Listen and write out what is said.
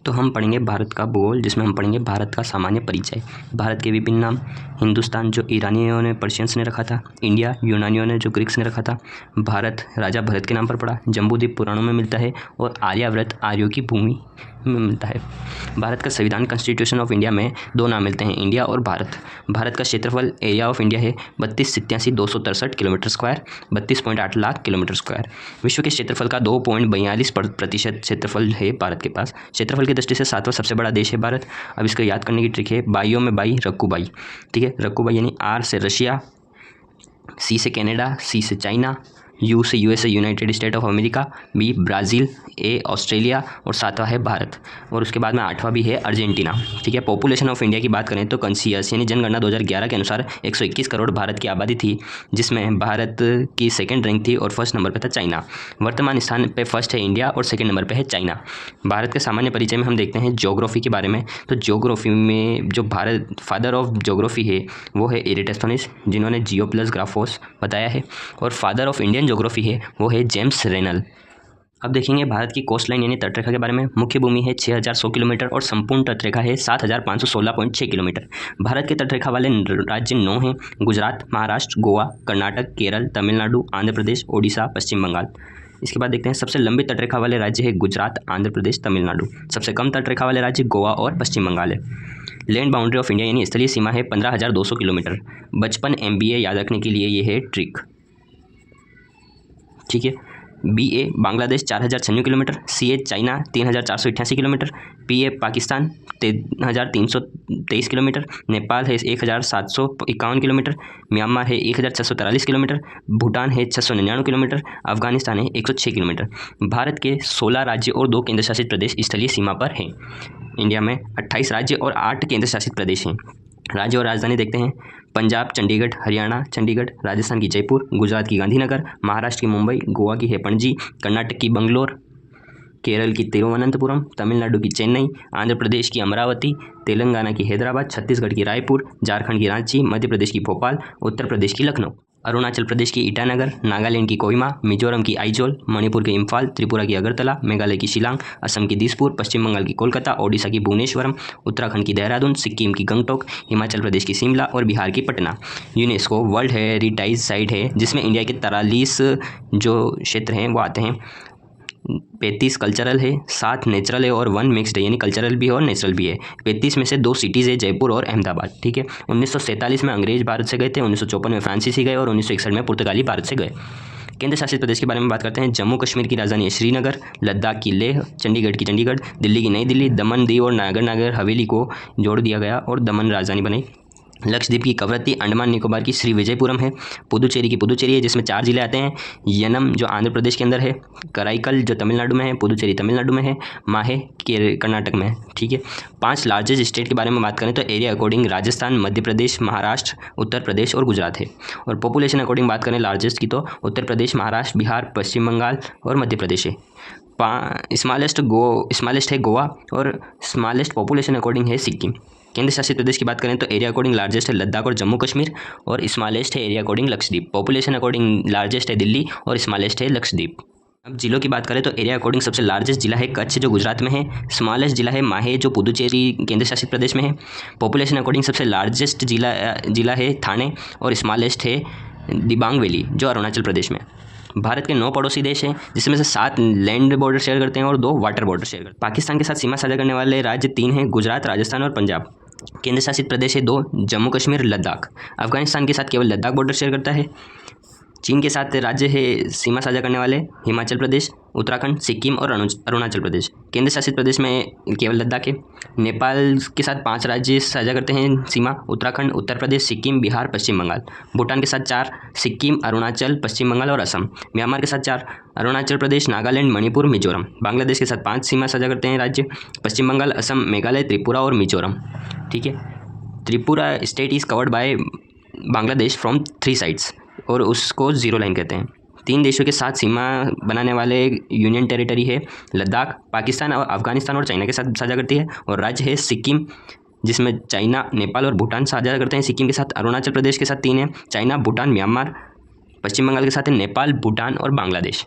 तो हम पढ़ेंगे भारत का भूगोल, जिसमें हम पढ़ेंगे भारत का सामान्य परिचय, भारत के विभिन्न नाम, हिंदुस्तान जो ईरानियों ने पर्शियंस ने रखा था, इंडिया यूनानियों ने जो ग्रीक्स ने रखा था, भारत राजा भरत के नाम पर पड़ा, जम्बूद्वीप पुराणों में मिलता है और आर्यावर्त आर्यों की भूमि में मिलता है। भारत का संविधान कॉन्स्टिट्यूशन ऑफ इंडिया में दो नाम मिलते हैं, इंडिया और भारत। भारत का क्षेत्रफल एरिया ऑफ इंडिया है 32,87,263 kilometre square, 32.8 lakh kilometre square. विश्व के क्षेत्रफल का 2.42% क्षेत्रफल है भारत के पास। क्षेत्रफल की दृष्टि से सातवां सबसे बड़ा देश है भारत। अब इसको याद करने की ट्रिक है, बाइयों में बाई रक्कू बाई, ठीक है। रक्कू बाई यानी आर से रशिया, सी से कनाडा, सी से चाइना, यू से USA United State of America, B Brazil, A Australia और सातवां है भारत। और उसके बाद में आठवां भी है अर्जेंटीना, ठीक है। पॉपुलेशन ऑफ इंडिया की बात करें तो कंसियस यानी जनगणना 2011 के अनुसार 121 करोड़ भारत की आबादी थी, जिसमें भारत की सेकंड रैंक थी और फर्स्ट नंबर पर था चाइना। वर्तमान स्थान पे फर्स्ट है इंडिया और सेकंड नंबर पर है चाइना। भारत के सामान्य परिचय में हम देखते हैं ज्योग्राफी के बारे में। तो ज्योग्राफी में जो भारत फादर ऑफ ज्योग्राफी है वो है एरिस्टोफेनीज, जिन्होंने जियो प्लस ग्राफोस बताया है। और फादर ऑफ इंडियन ज्योग्राफी है वो है जेम्स रेनल। अब देखेंगे भारत की कोस्ट लाइन यानी तटरेखा के बारे में। मुख्य भूमि है 6100 किलोमीटर और संपूर्ण तटरेखा है 7516.6 किलोमीटर। भारत के तटरेखा वाले राज्य 9 हैं, गुजरात, महाराष्ट्र, गोवा, कर्नाटक, केरल, तमिलनाडु, आंध्र प्रदेश, ओडिशा, पश्चिम बंगाल। इसके बाद देखते हैं सबसे लंबी तटरेखा वाले राज्य है गुजरात, आंध्र प्रदेश, तमिलनाडु। सबसे कम तटरेखा वाले राज्य गोवा और पश्चिम बंगाल है। लैंड बाउंड्री ऑफ इंडिया यानी स्थलीय सीमा है 15,200 किलोमीटर। 55 MBA याद रखने के लिए ये है ट्रिक, ठीक है। BA Bangladesh 4096 kilometre, CA China 3488 kilometre, PA Pakistan 3323 kilometre, Nepal है 1751 किलोमीटर, म्यांमार है 1643 किलोमीटर, भूटान है 699 किलोमीटर, अफगानिस्तान है 106 किलोमीटर। भारत के 16 राज्य और 2 केंद्र शासित प्रदेश स्थलीय सीमा पर हैं। इंडिया में 28 राज्य और 8 केंद्र शासित प्रदेश हैं। राज्य और राजधानी देखते हैं, पंजाब चंडीगढ़, हरियाणा चंडीगढ़, राजस्थान की जयपुर, गुजरात की गांधीनगर, महाराष्ट्र की मुंबई, गोवा की है पणजी, कर्नाटक की बंगलोर, केरल की तिरुवनंतपुरम, तमिलनाडु की चेन्नई, आंध्र प्रदेश की अमरावती, तेलंगाना की हैदराबाद, छत्तीसगढ़ की रायपुर, झारखंड की रांची, मध्य प्रदेश की भोपाल, उत्तर प्रदेश की लखनऊ, अरुणाचल प्रदेश की ईटानगर, नागालैंड की कोहिमा, मिजोरम की आइजोल, मणिपुर के इम्फाल, त्रिपुरा की अगरतला, मेघालय की शिलांग, असम की दिसपुर, पश्चिम बंगाल की कोलकाता, ओडिशा की भुवनेश्वरम, उत्तराखंड की देहरादून, सिक्किम की गंगटोक, हिमाचल प्रदेश की शिमला और बिहार की Patna. UNESCO world heritage site है, जिसमें इंडिया के 43 जो क्षेत्र हैं वो आते हैं। 35 कल्चरल है, 7 नेचुरल है और 1 मिक्सड है, यानी कल्चरल भी है और नेचुरल भी है। 35 में से 2 सिटीज़ है, जयपुर और अहमदाबाद, ठीक है। 1947 में अंग्रेज भारत से गए थे, 1954 में फ्रांसीसी गए और 1961 में पुर्तगाली भारत से गए। केंद्र शासित प्रदेश के बारे में बात करते हैं। जम्मू कश्मीर की राजधानी है श्रीनगर, लद्दाख की लेह, चंडीगढ़ की चंडीगढ़, दिल्ली की नई दिल्ली, दमन दीव और नागर हवेली को जोड़ दिया गया और दमन राजधानी बनी। लक्षद्वीप की कवरत्ती, अंडमान निकोबार की श्री विजयपुरम है, पुदुचेरी की पुदुचेरी है जिसमें 4 जिले आते हैं, यनम जो आंध्र प्रदेश के अंदर है, कराईकल जो तमिलनाडु में है, पुदुचेरी तमिलनाडु में है, माहे कर्नाटक में है, ठीक है। 5 लार्जेस्ट स्टेट के बारे में बात करें तो एरिया अकॉर्डिंग राजस्थान, मध्य प्रदेश, महाराष्ट्र, उत्तर प्रदेश और गुजरात है। और पॉपुलेशन अकॉर्डिंग बात करें लार्जेस्ट की तो उत्तर प्रदेश, महाराष्ट्र, बिहार, पश्चिम बंगाल और मध्य प्रदेश है। स्मॉलेस्ट है गोवा और स्मॉलेस्ट पॉपुलेशन अकॉर्डिंग है सिक्किम। केंद्र शासित प्रदेश की बात करें तो एरिया अकॉर्डिंग लार्जेस्ट है लद्दाख और जम्मू कश्मीर और स्मॉलेस्ट है area according Lakshadweep. Population according largest है दिल्ली और स्मॉलेस्ट है लक्षद्वीप। अब जिलों की बात करें तो एरिया अकॉर्डिंग सबसे लार्जेस्ट जिला है कच्छ जो गुजरात में है, स्मॉलेस्ट जिला है माहे जो पुदुचेरी केंद्र शासित प्रदेश में है। पॉपुलेशन अकॉर्डिंग सबसे लार्जेस्ट जिला है थाने और स्मॉलेस्ट है दिबांग वैली जो अरुणाचल प्रदेश में। भारत के 9 पड़ोसी देश हैं, जिसमें से 7 लैंड बॉर्डर शेयर करते हैं और 2 वाटर बॉर्डर शेयर करते हैं। पाकिस्तान के साथ सीमा साझा करने वाले राज्य 3 हैं, गुजरात, राजस्थान और पंजाब। केंद्र शासित प्रदेश है 2, जम्मू कश्मीर, लद्दाख। अफगानिस्तान के साथ केवल लद्दाख बॉर्डर शेयर करता है। चीन के साथ राज्य है सीमा साझा करने वाले हिमाचल प्रदेश, उत्तराखंड, सिक्किम और अरुणाचल प्रदेश। केंद्र शासित प्रदेश में केवल लद्दाख है। नेपाल के साथ 5 राज्य साझा करते हैं सीमा, उत्तराखंड, उत्तर प्रदेश, सिक्किम, बिहार, पश्चिम बंगाल। भूटान के साथ 4, सिक्किम, अरुणाचल, पश्चिम बंगाल और असम। म्यांमार के साथ 4, अरुणाचल प्रदेश, नागालैंड, मणिपुर, मिजोरम। बांग्लादेश के साथ 5 सीमा साझा करते हैं राज्य, पश्चिम बंगाल, असम, मेघालय, त्रिपुरा और मिजोरम, ठीक है। Tripura state is covered by Bangladesh from 3 sides और उसको 0 लाइन कहते हैं। 3 देशों के साथ सीमा बनाने वाले यूनियन टेरिटरी है लद्दाख, पाकिस्तान और अफगानिस्तान और चाइना के साथ साझा करती है। और राज्य है सिक्किम, जिसमें चाइना, नेपाल और भूटान साझा करते हैं। सिक्किम के साथ अरुणाचल प्रदेश के साथ 3 है, चाइना, भूटान, म्यांमार। पश्चिम बंगाल के साथ है नेपाल, भूटान और बांग्लादेश।